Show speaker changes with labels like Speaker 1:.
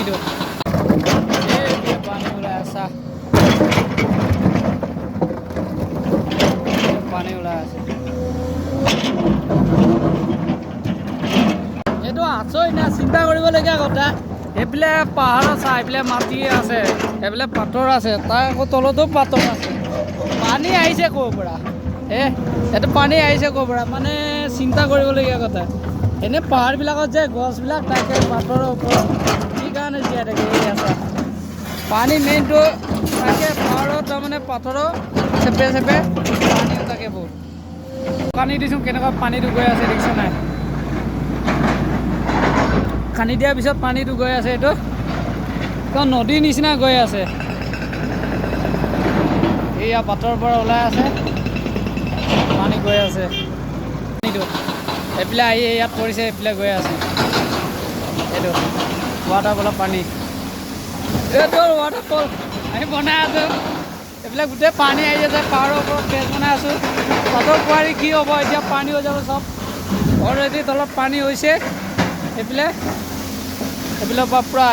Speaker 1: পানীটো পানী ওলাই আছে পানী ওলাই আছে এইটো আচৰিত না চিন্তা কৰিবলগীয়া কথা এইফালে পাহাৰৰ চাহ এইফালে মাটি আছে এইফালে পাথৰ আছে তাৰ আকৌ তলতো পাথৰ আছে পানী আহিছে ক'ৰ পৰা এইটো পানী আহিছে ক'ৰ পৰা মানে চিন্তা কৰিবলগীয়া কথা এনে পাহাৰবিলাকত যে গছবিলাক থাকে পাথৰৰ ওপৰত কি কাৰণে জীয়াই থাকে এই আছে পানী মেইনটো থাকে পাহাৰত তাৰমানে পাথৰৰ চেপে চেপে পানীও থাকে বহুত পানী দিছোঁ কেনেকুৱা পানীটো গৈ আছে দেখিছ নাই খান্দি দিয়াৰ পিছত পানীটো গৈ আছে এইটো নদীৰ নিচিনা গৈ আছে এইয়া পাথৰৰ পৰা ওলাই আছে পানী গৈ আছে পানীটো এইফালে আহি ইয়াত পৰিছে এইফালে গৈ আছে এইটো ৱাটাৰফলৰ পানী এইটো ৱাটাৰফল আমি বনাই আছোঁ এইবিলাক গোটেই পানী আহি আছে পাহাৰৰ ওপৰত বেজ বনাই আছোঁ পাথৰ কুঁৱাৰী কি হ'ব এতিয়া পানী হৈ যাব চব অলৰেডি তলত পানী হৈছে এইফালে পৰা পূৰা